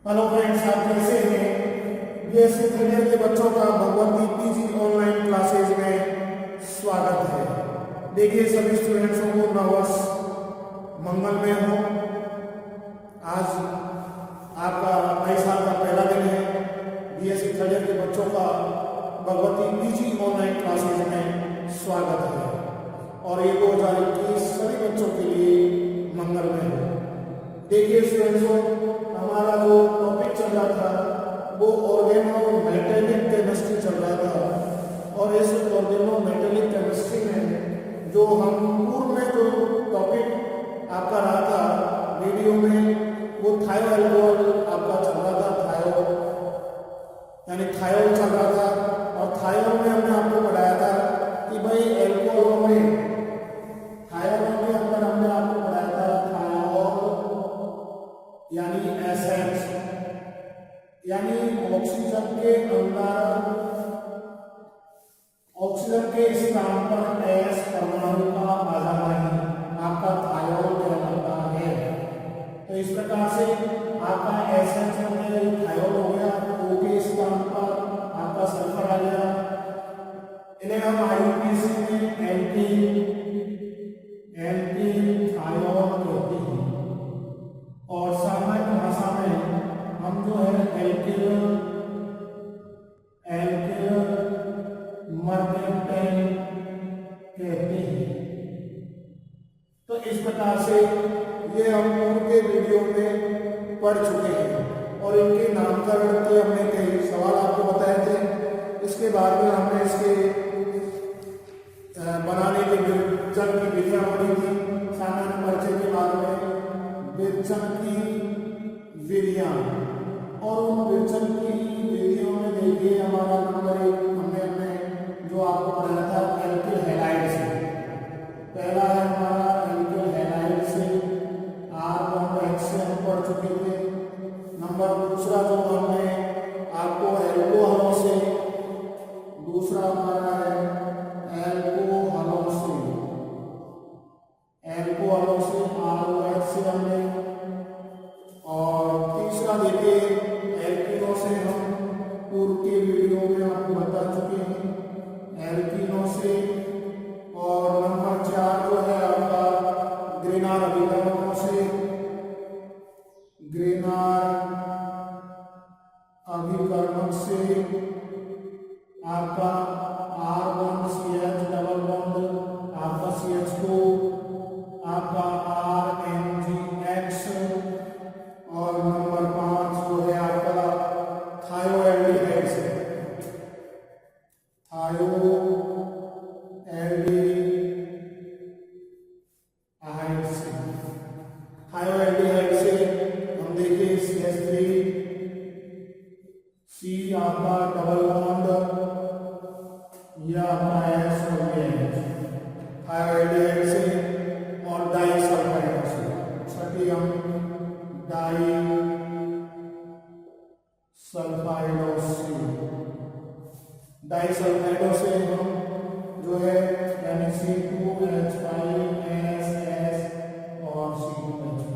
Hello friends, आप कैसे हैं? बीएससी थर्ड ईयर के बच्चों का भगवती पीजी ऑनलाइन क्लासेज में स्वागत है। देखिए, सभी स्टूडेंट्सों को नववर्ष मंगलमय हो। आज आपका नए साल का पहला दिन है। बीएससी थर्ड ईयर के बच्चों का भगवती पीजी ऑनलाइन क्लासेज में स्वागत है और ये 2021 सभी बच्चों के लिए मंगलमय हो। देखिए स्टूडेंट्सों, हमारा जो टॉपिक चल रहा था वो ऑर्गेनोमेटेलिक केमिस्ट्री चल रहा था और इस ऑर्गेनोमेटेलिक केमिस्ट्री में जो हम पूर्व में जो टॉपिक आपका रहा था वीडियो में, वो थायो अल्कोहल आपका चल रहा था। थायोल चल रहा था और थायोल में हमने आपको बताया था कि भाई एल्कोहल में थायोल के अंदर हमने आपको बताया था यानी एसेंस, यानी ऑक्सीजन के अंदर ऑक्सीजन के स्थान पर एस परमाणु का आ जाना ही आपका थायोल कहलाता है। तो इस प्रकार से आपका एसेंस में थायोल हो गया, ओ के स्थान पर आपका सल्फर आ गया। इन्हें हम आईयूपीएसी में एल्कीन थायोल कहते हैं और सामान्य भाषा में हम जो है एल्किल मर्केंटाइल कहते हैं। तो इस प्रकार से ये हम पूर्व के वीडियो में पढ़ चुके हैं और इनके नामकरण के हमने कई सवाल आपको बताए थे। इसके बाद में हमने इसके बनाने के विरचन की विधियां पढ़ी थी। सामान्य परिचय के बाद में विरचन की विधियां, और उन विरचन की विधियों में देखिए हमारा नंबर 1 हमने जो आपको पढ़ाया था एल्किल हैलाइड से। पहला है हमारा एल्किल हैलाइड से, R1H से हम पढ़ चुके थे। नंबर दूसरा जो हमने आपको एल्कोहलों से, दूसरा हमारा है एल्कोहलों से R2H से हमने, और तीसरा देखिए एल्कीनों से हम पूर्व के वीडियो में आपको बता चुके हैं एल्कीनों से। और नंबर 4 जो है आपका ग्रेनार अभिकर्मकों से, आपका R1CH डबल बॉन्ड, आपका CH2, आपका RNGX, और नंबर 5 जो है आपका थायोएल्डिहाइड से, थायोएल्डिहाइड से हम देखिए CH3, C आपका डबल बॉन्ड, या आपका S और H थायोएल्डिहाइड से, और डाइसल्फाइड से। छठी हम डाइसल्फाइडों से हम जो है यानी C2H5NSS और C2H5।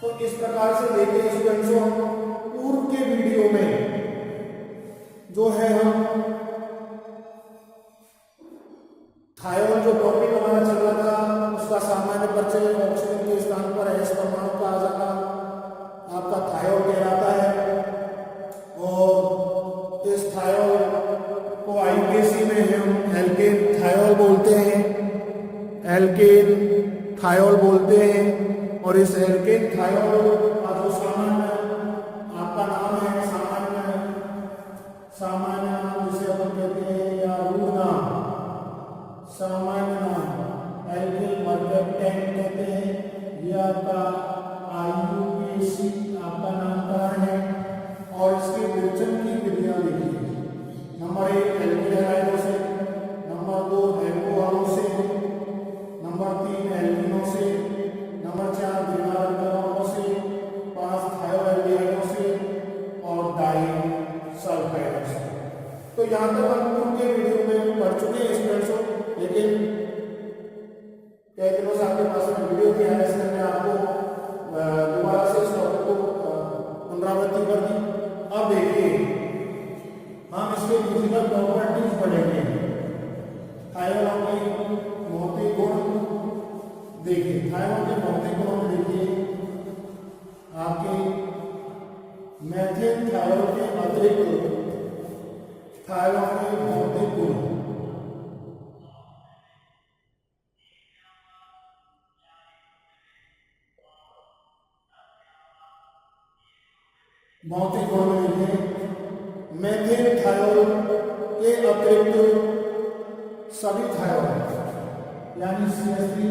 तो इस प्रकार से देखिए स्टूडेंट्सों, पूर्व के वीडियो में जो है हम थायोल जो टॉपिक हमारा चल रहा था उसका सामान्य परिचय, ऑक्सीजन के स्थान पर एस परमाणु का आ जाना आपका थायोल कहलाता है। और इस थायोल को आईयूपीएसी में हम एल्केन थायोल बोलते हैं, और इस एल्केन थायोल का जो सामान्य आपका नाम है, सामान्य नाम जिसे हम कहते हैं या रूढ़ नाम, सामान्य नाम एल्किल मर्केंटाइल कहते हैं। यह आपका आईयूपीएसी आपका नामकरण है और इसके विरचन की विधियां देखिए। नंबर 1 एल्किल हैलाइडों से, नंबर 2 एल्कोहलों से, नंबर 3 एल्कीनों से, नंबर 4 ग्रेनार अभिकर्मकों से, 5 थायोएल्डिहाइडों से और डाइसल्फाइडों से। तो यहाँ तक हम पूर्व के वीडियो में पढ़ चुके हैं स्टूडेंट्सों, लेकिन कई दिनों से आपके पास में वीडियो की है, इसलिए मैं आपको दोबारा से इस टॉपिक को पुनरावृत्ति देखिए हम इसके फिजिकल प्रॉपर्टीज पढ़ेंगे। थायरॉइड के भौतिक गुण देखिए, थायरॉइड के भौतिक गुण देखिए आपके मेथिल थायरॉइड के अतिरिक्त थायरॉइड के भौतिक गुण। भौतिक गुण में लिखे मेथिल थायरॉइड के अतिरिक्त सभी थायरॉइड यानी CH3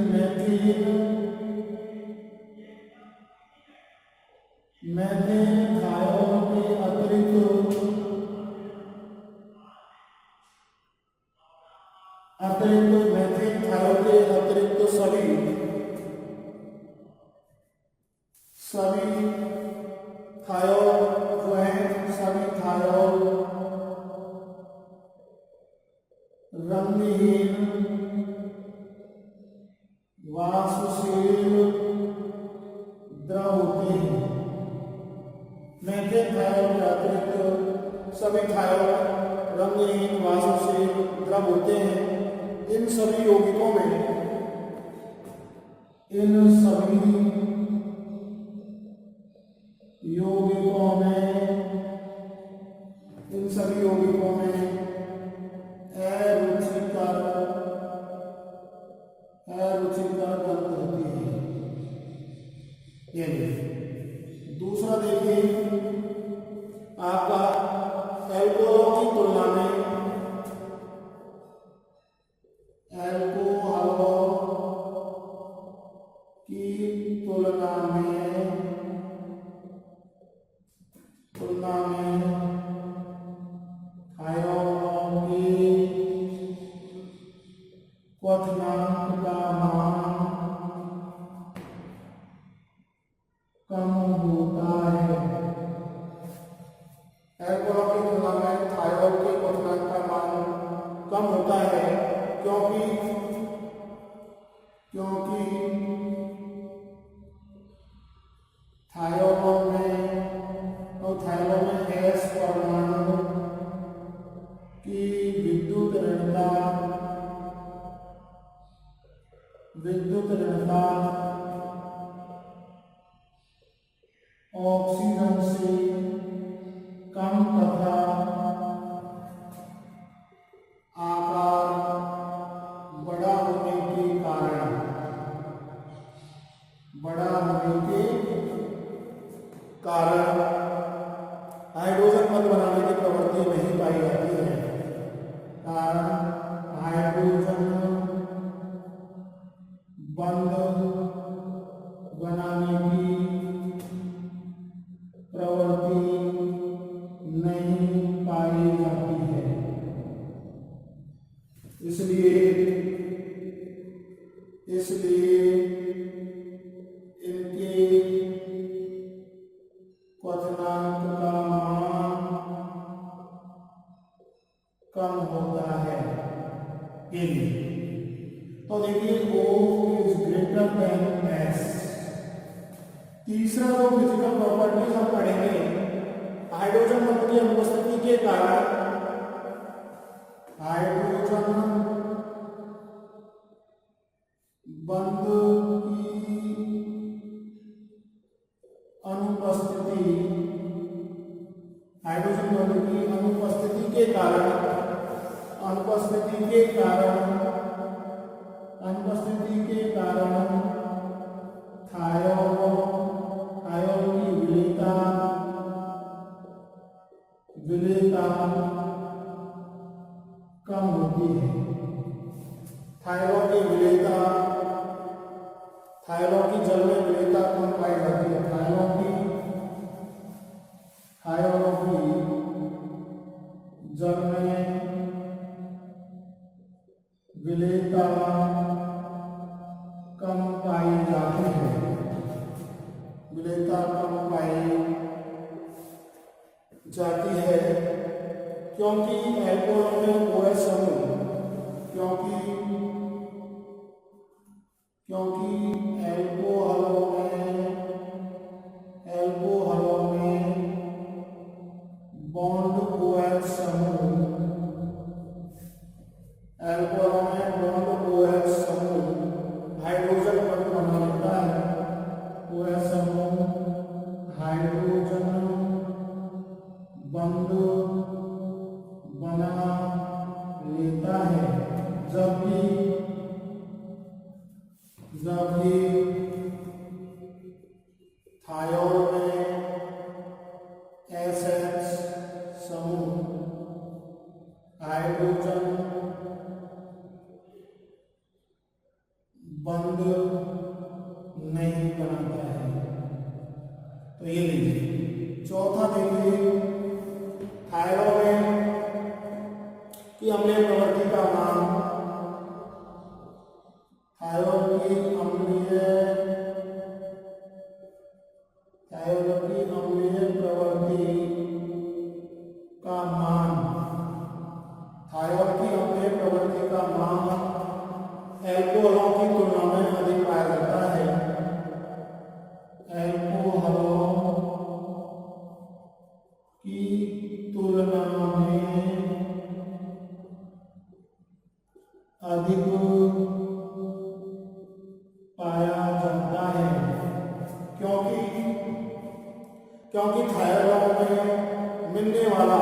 मेथिल थायरॉइड के अतिरिक्त मेथिल थायरॉइड के अतिरिक्त सभी थायरॉइड जो है, सभी थायरॉइड रंगहीन वाष्पशील द्रव होते हैं। मेथिल थायरॉइड के अतिरिक्त सभी थायरॉइड रंगहीन वाष्पशील द्रव होते हैं। इन सभी यौगिकों में अरुचिकर गंध होती है। ये दूसरा देखिए आपका एल्कोहल की तुलना में क्वथनांक का मान कम होता है। एल्कोहल की तुलना में थायरॉइड के क्वथनांक का मान कम होता है क्योंकि थायरॉइड में S परमाणु की विद्युत ऋणता ऑक्सीजन से कम तथा आकार बड़ा होने के कारण हाइड्रोजन बंध बनाने की प्रवृत्ति नहीं पाई जाती है। कारण हाइड्रोजन बंध बनाने की प्रवृत्ति नहीं पाई जाती है। इसलिए इनके क्वथनांक का मान कम होता है। तो देखिए O is greater than S। तीसरा जो फिजिकल प्रॉपर्टीज हम पढ़ेंगे, हाइड्रोजन बंध की अनुपस्थिति के कारण हाइड्रोजन बंध की अनुपस्थिति के कारण थायरॉइड की विलेयता कम होती है। थायरॉइड की जल में विलेयता कम पाई जाती है। थायरॉइड की जल में विलेयता कम पाई जाती है। क्योंकि एल्कोहल में OH समूह क्योंकि एल्कोहलों में कि अम्लीय प्रवृत्ति का मान थायरोइड की अम्लीय प्रवृत्ति का मान थायराइड की अम्लीय प्रवृत्ति का मान एल्कोहलों की तुलना में अधिक पाया जाता है। एल्कोहलों की तुलना में अधिक पाया जाता है क्योंकि थायराइड में मिलने वाला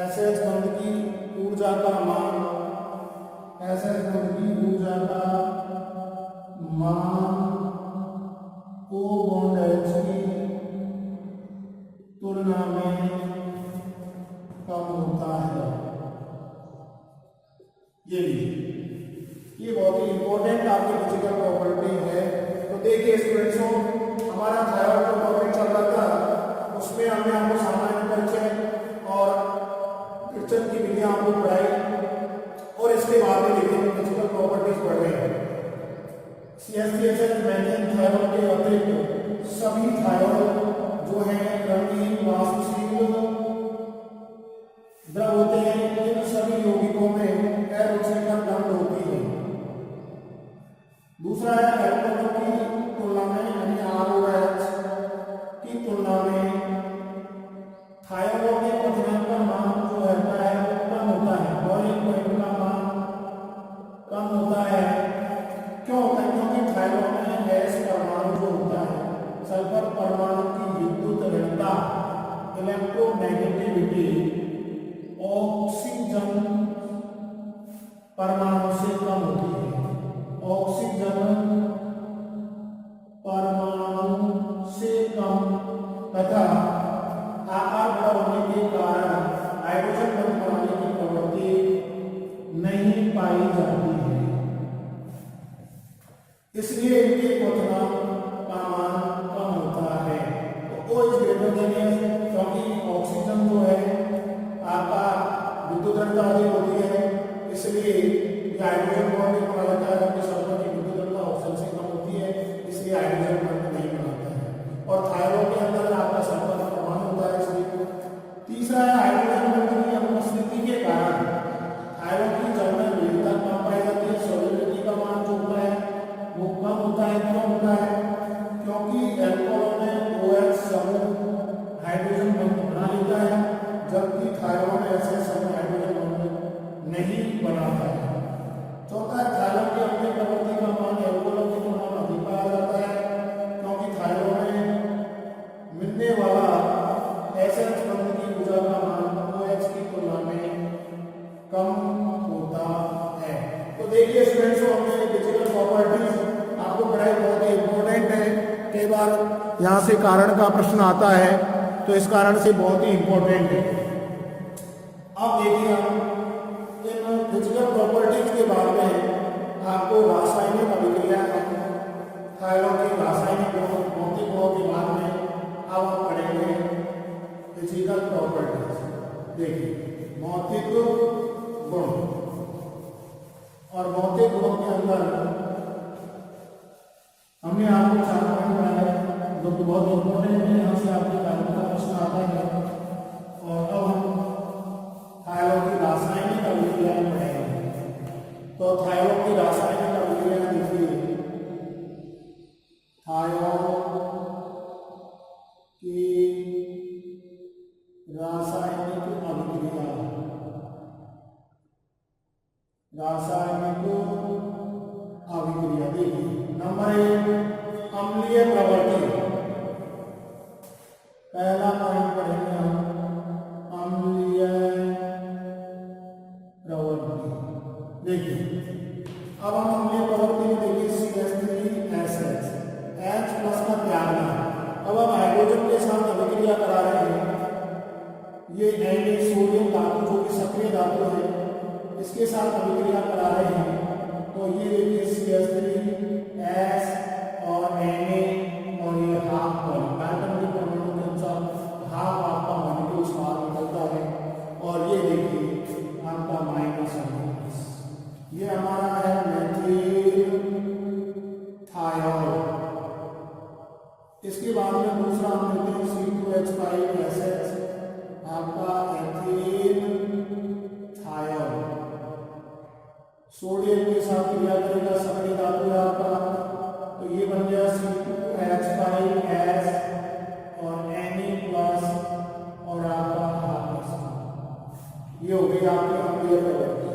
एसएच बंध की ऊर्जा का मान को बॉन्ड H की तुलना में कम होता है। ये बहुत ही इंपॉर्टेंट आपकी फिजिकल प्रॉपर्टी है। तो देखिए स्टूडेंट्सों, हमारा थायराइड का टॉपिक चल रहा था, उसमें हमने आपको सामान्य परिचय और किचन की विधियां आपको पढ़ाई और इसके बाद में देखिए फिजिकल प्रॉपर्टीज पढ़ रहे हैं। मैंने थायराइड के अतिरिक्त सभी थायराइड जो है रंगीन वाष्पशील द्रव होते हैं, इन सभी यौगिकों में एरोसिकल दंड होती है। दूसरा है एल्कोहल की तुलना में यानी ROH की तुलना में थायराइड के क्वथनांक का मान जो रहता है वो कम होता है, बॉइलिंग पॉइंट का मान कम होता है। क्यों होता है? क्योंकि थायराइड में गैस परमाणु जो होता है, सल्फर परमाणु की विद्युत ऋणता इलेक्ट्रोनेगेटिविटी ऑक्सीजन परमाणु से कम होती है। ऑक्सीजन परमाणु से कम तथा आकार बड़ा होने के कारण हाइड्रोजन बंध बनाने की प्रवृत्ति नहीं पाई जाती है। इसलिए इनके क्वथनांक का मान कम होता है। तो O is greater than S, क्योंकि ऑक्सीजन जो है आकार विद्युत ऋणता अधिक होती है, इसलिए हाइड्रोजन बॉन्ड नहीं बना जाता है, जबकि सल्फर की विद्युत ऋणता ऑक्सीजन से कम होती है, इसलिए हाइड्रोजन बॉन्ड नहीं बनाता है। और थायराइड के अंदर आपका सल्फर का परमाणु होता है, इसलिए। तीसरा है हाइड्रोजन बॉन्ड की अनुपस्थिति के कारण थायराइड की जल में विविधता कम पाई जाती है। सॉल्युबिलिटी का मान जो होता है वो कम होता है। क्यों होता है? क्योंकि एल्कोहल में OH समूह हाइड्रोजन बॉन्ड बना लेता है, जबकि थायराइड में ऐसे समूह हाइड्रोजन बॉन्ड नहीं बनाता है। चौथा है थायराइड की अपनी प्रवृत्ति का मान एल्कोहल की तुलना में अधिक पाया जाता है, क्योंकि थायराइड में मिलने वाला एसएच बंध की ऊर्जा का मान OH की तुलना में कम होता है। तो देखिए स्टूडेंट्स, हमने फिजिकल प्रॉपर्टीज आपको पढ़ाई, बहुत ही इंपॉर्टेंट है। कई बार यहाँ से कारण का प्रश्न आता है, तो इस कारण से बहुत ही इंपॉर्टेंट है। अब देखिए हम इन फिजिकल प्रॉपर्टीज के बाद में आपको रासायनिक अभिक्रिया, थायराइड की रासायनिक गुण, भौतिक गुणों के बाद में अब हम पढ़ेंगे फिजिकल प्रॉपर्टीज। देखिए भौतिक गुण, और भौतिक गुणों के अंदर हमने आपको 4 पॉइंट पढ़ाए जो कि बहुत इंपॉर्टेंट है। यहाँ से आपके कारण का प्रश्न आता है। और अब हम थायराइड की रासायनिक अभिक्रिया पढ़ेंगे। तो थायराइड की रासायनिक अभिक्रिया देखिए, थायराइड की रासायनिक अभिक्रिया, देखिए नंबर 1 अम्लीय प्रवृत्ति। पहला पॉइंट पढ़ेंगे हम अम्लीय प्रवृत्ति। देखिए अब हम अम्लीय प्रवृत्ति में देखिए CH3SH, H+ का त्यागना, ये सोडियम धातु जो कि सक्रिय धातु है इसके साथ अभिक्रिया करा रहे हैं, तो ये देखिए CH3S और Na और ये हाफ पैटर्न के परमाणु के अनुसार हाफ आपका मॉलिक्यूल बाहर निकलता है। और ये देखिए आपका माइनस, ये हमारा है मेथिल थायोल। इसके बाद में दूसरा हम लेते हैं C2H5SH आपका एथिल थायोल, सोडियम के साथ क्रिया करेगा, सक्रिय धातु है आपका, तो ये बन गया C2H5S और Na+ और आपका हाफ, ये हो गई आपकी अम्लीय प्रवृत्ति।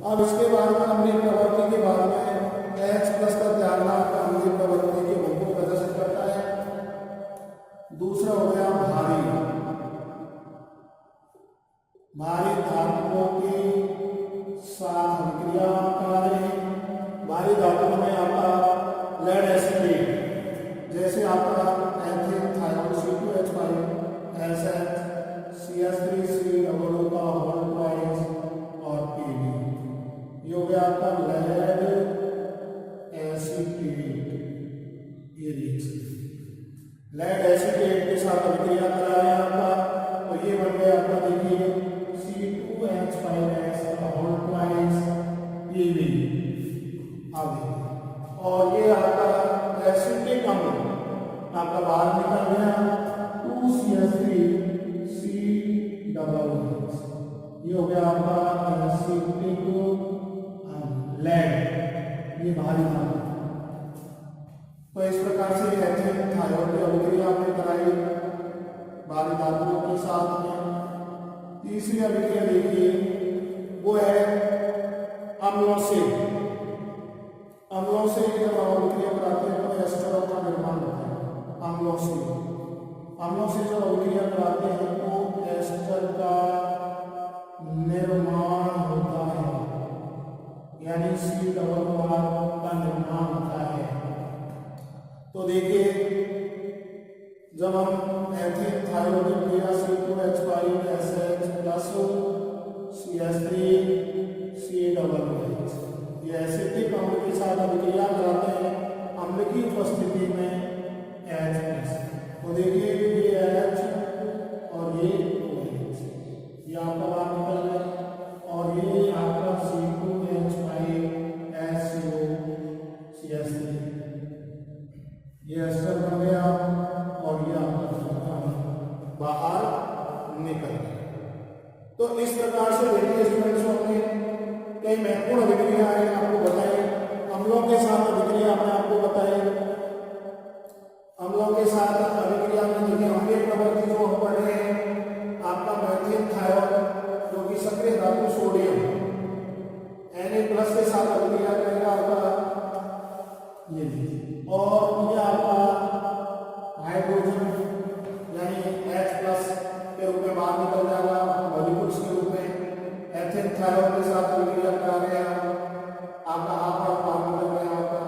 अब इसके बाद में अम्लीय प्रवृत्ति के बाद में H+ का त्यागना आपका अम्लीय प्रवृत्ति के गुण को प्रदर्शित करता है। दूसरा हो गया भारी धातुओं के साथ अभिक्रिया करा रहे हैं। भारी धातुओं में आपका लेड एसिड, जैसे आपका एथिल थायोल C2H5SH CH3C और Pb, ये हो गया आपका लेड एसिटेट। ये देखिए लेड एसिटेट के साथ अभिक्रिया करा रहे हैं आपका, तो ये बन गया आपका देखिए C2H5S Pb। आगे और ये आपका एसिटिक अम्ल आपका बाहर निकल गया 2CH3C, ये हो गया आपका एसिटिक लेड, ये भारी धातु। तो इस प्रकार से एथिल थायोल की अभिक्रिया आपने कराई भारी धातुओं के साथ में। तीसरी अभिक्रिया देखिए वो है अम्लों से। अम्लों से जब हम अभिक्रिया कराते हैं तो एस्टरों का निर्माण होता है। अम्लों से जब अभिक्रिया कराते हैं तो एस्टर का निर्माण होता है, यानी C का निर्माण होता है। तो देखिए जब हम एथिल थायोल की क्रिया C2H5SH CH3C ये एसिटिक अम्ल के साथ अभिक्रिया कराते हैं अम्ल की उपस्थिति में H+। तो देखिए ये H और ये आपका बाहर निकल गया, और ये आपका C2H5SO CH3, ये एस्टर बन गया और ये आपका बाहर निकल गया। तो इस प्रकार से देखिए स्टूडेंट्स हमने कई महत्वपूर्ण अभिक्रिया आपको बताई। अम्लों के साथ अभिक्रिया हमने आपको बताई। अम्लों के साथ अभिक्रिया में देखिए अम्लीय प्रवृत्ति जो हम पढ़ रहे हैं आपका मेथिल थायोल जो कि सक्रिय धातु सोडियम Na+ के साथ अभिक्रिया करेगा आपका, ये और ये आपका हाइड्रोजन यानी H+ के रूप में बाहर निकल जाएगा मॉलिक्यूल्स के रूप में। एथिल थायोल के साथ अभिक्रिया करा रहे हैं आपका बाहर निकल गया आपका।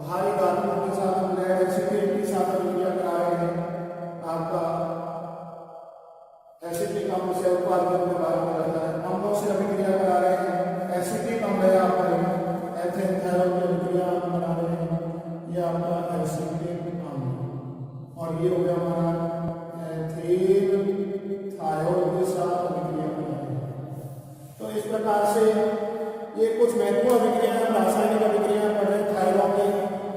भारी धातुओं के साथ हम लेड एसिटेट के साथ अभिक्रिया करा रहे हैं आपका, एसिटिक अम्ल से उत्पाद के रूप में बाहर निकलता है। अम्लों से अभिक्रिया करा रहे हैं, एसिटिक अम्ल है आपका एथिल थायोल की अभिक्रिया करा रहे हैं, ये आपका एसिटिक अम्ल। और ये हो गया हमारा एथिल थायोल के साथ अभिक्रिया करा रहे हैं। तो इस प्रकार से ये कुछ महत्वपूर्ण अभिक्रियाएं रासायनिक अभिक्रियाएं पढ़ रहे थायोल के।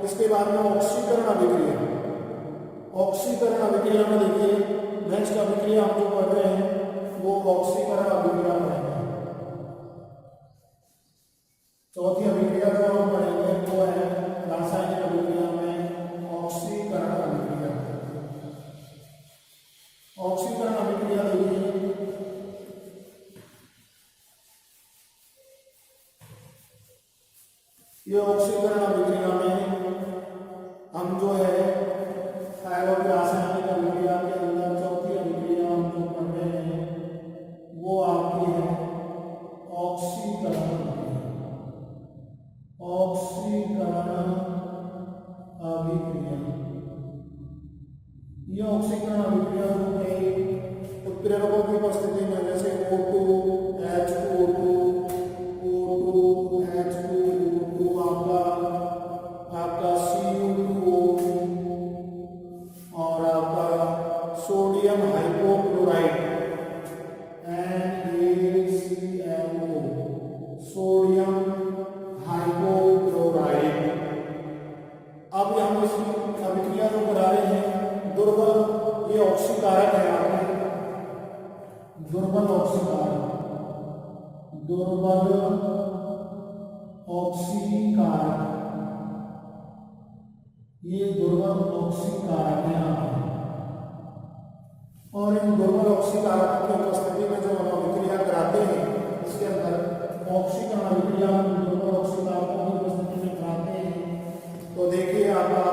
इसके बाद में ऑक्सीकरण अभिक्रिया। ऑक्सीकरण अभिक्रिया में देखिए नेक्स्ट अभिक्रिया हम जो पढ़ रहे हैं वो ऑक्सीकरण अभिक्रिया पढ़ेंगे। चौथी अभिक्रिया जो हम पढ़ेंगे वो है रासायनिक अभिक्रिया में ऑक्सीकरण अभिक्रिया। ऑक्सीकरण अभिक्रिया देखिए ये ऑक्सीकरण अभिक्रिया में हम जो है थायोल रासायनिक अभिक्रिया के अंदर चौथी अभिक्रिया हम जो पढ़ रहे हैं वो आपकी है ऑक्सीकरण। ऑक्सीकरण अभिक्रिया, ये ऑक्सीकरण अभिक्रिया जो है उत्प्रेरकों की अभिक्रिया जो करा रहे हैं दुर्बल, ये ऑक्सीकारक है आपके, दुर्बल ऑक्सीकारक, दुर्बल ऑक्सीकारक, ये दुर्बल ऑक्सीकारक है आपके। और इन दुर्बल ऑक्सीकारकों की उपस्थिति में जो हम अभिक्रिया कराते हैं इसके अंदर ऑक्सीकरण अभिक्रिया दुर्बल ऑक्सीकारकों की उपस्थिति में कराते हैं। तो देखिए आपका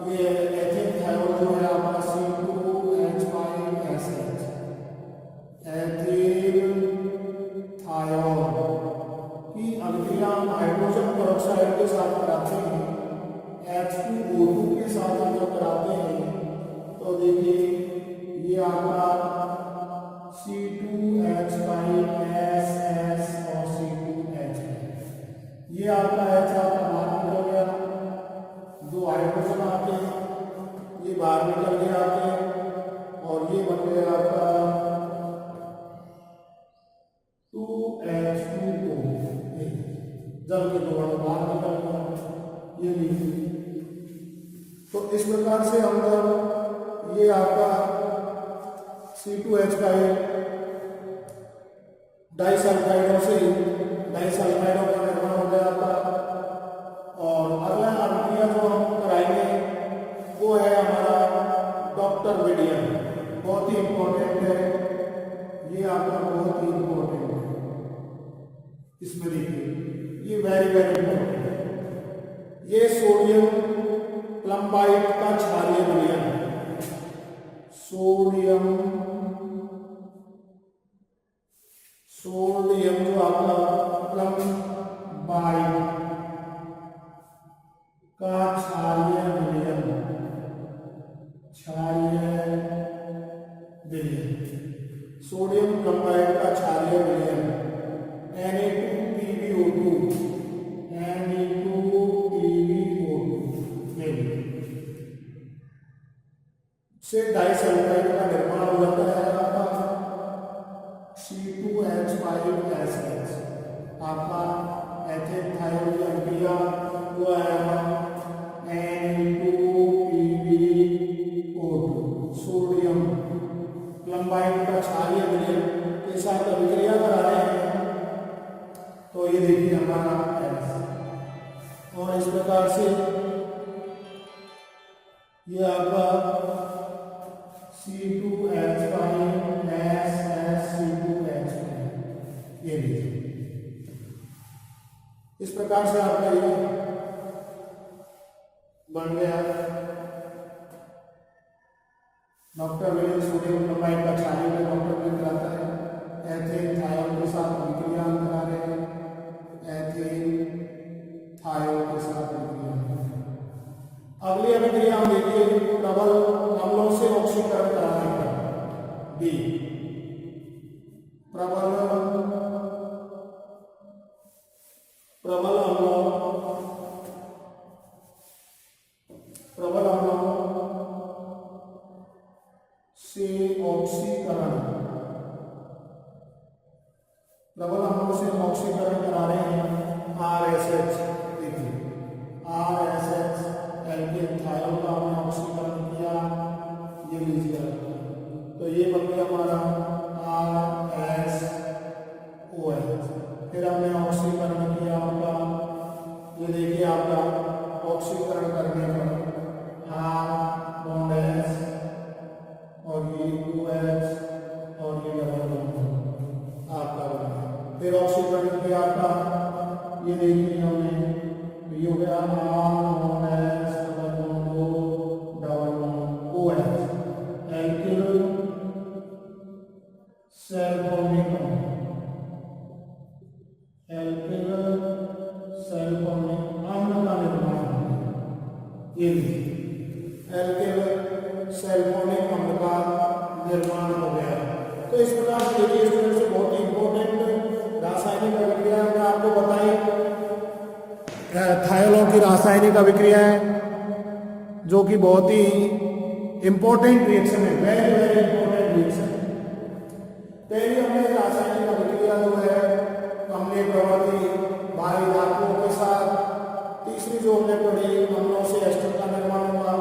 ये एथिल थायोल जो है आपका C2H5SH, एथिल थायोल की अभिक्रिया हाइड्रोजन पेरोक्साइड के साथ कराते हैं, H2O2 के साथ हम जब कराते हैं तो देखिए ये आपका C2H5SS और C2H5, ये आपका H आपका बाहर निकल गया, दो हाइड्रोजन आपके ये बाहर निकल गया आपके, और ये बन गया आपका 2H2O, जल के दो अणु बाहर निकल गया, ये लीजिए। तो इस प्रकार से हम लोग ये आपका C2H5 डाइसल्फाइडों से डाइसल्फाइडों का निर्माण हो गया आपका। और अगला अभिक्रिया जो हम कराएंगे वो है हमारा डॉक्टर विडियम, बहुत ही इंपॉर्टेंट है ये आपका, बहुत ही इंपॉर्टेंट है। इसमें देखिए ये वेरी वेरी इंपॉर्टेंट है, ये सोडियम प्लम्बाइट का क्षारीय विलयन है, सोडियम जो आपका प्लम्बाइट का क्षारीय विलयन, सोडियम प्लम्बाइट का क्षारीय विलयन Na2PbO2 से डाइसल्फाइड का निर्माण हो जाता है आपका C2H5SH, आपका एथिल थायोल की अभिक्रिया वो है Na2PbO2 सोडियम प्लम्बाइट का क्षारीय विलयन के साथ अभिक्रिया करा रहे हैं। तो ये देखिए हमारा S, और इस प्रकार से ये आपका C2H5SS C2H5, ये लीजिए। इस प्रकार से आपका ये बन गया डॉक्टर विलियम सोडियम प्लम्बाइट का क्षारीय में डॉक्टर विलियम कराता है, एथिल थायोल के साथ अभिक्रिया करा रहे हैं, एथिल थायोल के साथ अभिक्रिया। अगली अभिक्रिया हम देखिए प्रबल अम्लों से ऑक्सीकरण कराने का, B प्रबल अम्लों से ऑक्सीकरण, प्रबल अम्लों से ऑक्सीकरण करा रहे हैं RSH, देखिए RSH एल्केन थायोल का हमने ऑक्सीकरण किया, ये लीजिए। तो ये बन गया हमारा RSOH, फिर हमने ऑक्सीकरण किया आपका, ये देखिए आपका ऑक्सीकरण करने पर R बॉन्ड S और ये OH और ये डबल बॉन्ड आपका बन गया। फिर ऑक्सीकरण किया आपका, ये देखिए हमने, ये हो गया R bond S double bond O double bond OH, alkyl सेल फॉर्मिंग अम्ल का निर्माण, ये एल्किल सेल फॉर्मिंग अम्ल का निर्माण हो गया। तो इस प्रकार से देखिए स्टूडेंट्स से बहुत ही इंपॉर्टेंट रासायनिक अभिक्रिया मैं आपको बताई, थायोलों की रासायनिक अभिक्रिया है जो कि बहुत ही इंपॉर्टेंट रिएक्शन है, वेरी वेरी इंपॉर्टेंट रिएक्शन। पहली हमने रासायनिक अभिक्रिया जो है हमने प्रवृत्ति भारी धातुओं के साथ, तीसरी जो हमने पढ़ी अम्लों से एस्टर का निर्माण हुआ,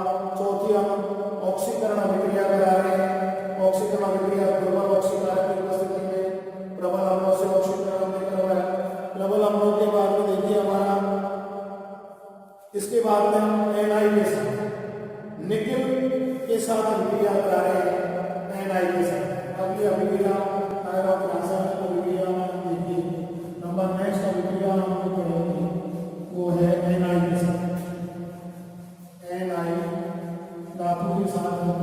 साथ अभिक्रिया करा रहे हैं NI के साथ। अगली अभिक्रिया थायरॉक्स रासायनिक अभिक्रिया देखिए नंबर नेक्स्ट अभिक्रिया हम लोग पढ़ेंगे वो है NI के साथ। NI धातु के साथ हम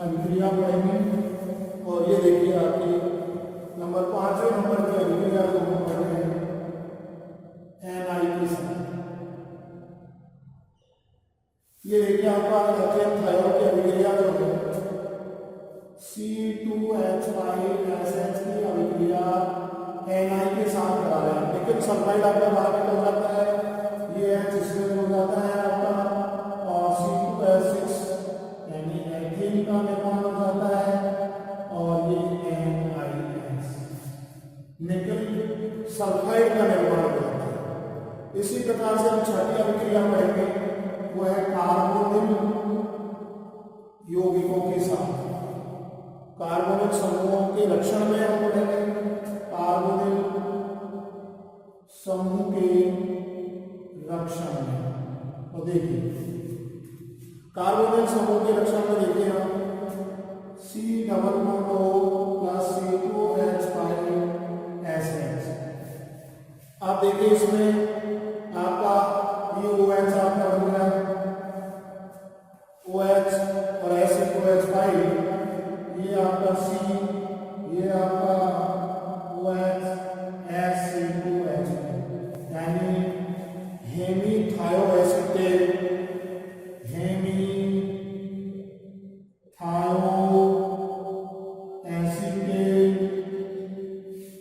अभिक्रिया पढ़ेंगे और ये देखिए आपकी नंबर 5वें नंबर की अभिक्रिया को हम पढ़ रहे हैं NI के साथ। ये देखिए आपका एचएन थायरॉक्स की अभिक्रिया जो है C2H5SH की अभिक्रिया NI के साथ करा रहे हैं, लेकिन सल्फाइड आपका बाहर निकल जाता है, ये H इसमें हो जाता है आपका और C2H6 यानी एथेन का निर्माण हो जाता है और ये NiS निकल सल्फाइड का निर्माण हो जाता है। इसी प्रकार से हम छठी अभिक्रिया पढ़ेंगे वो है कार्बोनिल यौगिकों के साथ। कार्बोनिल समूहों के लक्षण में हम पढ़ेंगे कार्बोनिल समूह के लक्षण में। और देखिए कार्बोनिल समूह के लक्षण में देखिए हम C++ C2H5SH। आप देखिए इसमें आपका ये OH आपका बन रहा है OH और C2H5 ये आपका C ये आपका OH C2H5 यानी हेमीथायोएसिटेट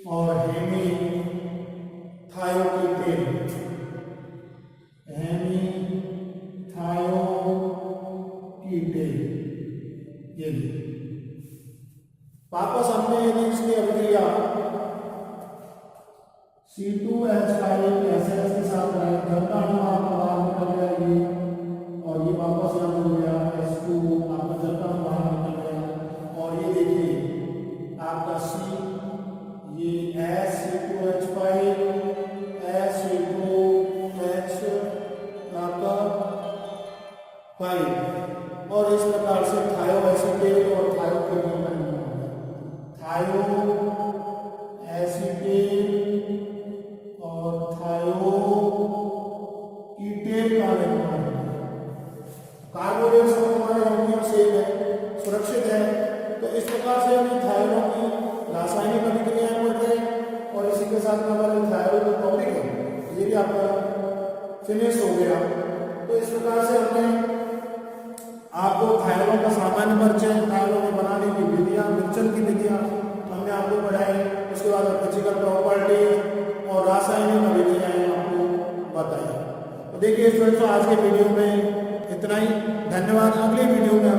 और ये वापस हमने यदि इसकी अभिक्रिया C2H5SH के साथ घटना आपका बाहर निकल जाएगी और ये वापस यहाँ हो गया S2 आपका जलता बाहर निकल गया और ये देखिए आपका C ये C2H5 C2H आपका 5 और इस प्रकार से थायोएसिटेट और थायोकेटेन का निर्माण होगा। थायोएसिटेट और थायोकीटेन का निर्माण होगा। कार्बोनिल समूह हमारे यौगिक सेम है, सुरक्षित है, तो इस प्रकार से हम थायरों की रासायनिक अभिक्रियाएं पढ़ रहे हैं और इसी के साथ हमारा थायरो का टॉपिक है ये भी आपका फिनिश हो गया। तो इस प्रकार से हमने आपको थायरों का सामान्य परिचय, थायरों में बनाने की विधियां, मिश्रण की विधियां हमने आपको पढ़ाई। उसके बाद फिजिकल प्रॉपर्टी और रासायनिक अभिक्रियाएं आपको बताई। तो देखिए स्टूडेंट्स आज के वीडियो में इतना ही। धन्यवाद। अगले वीडियो में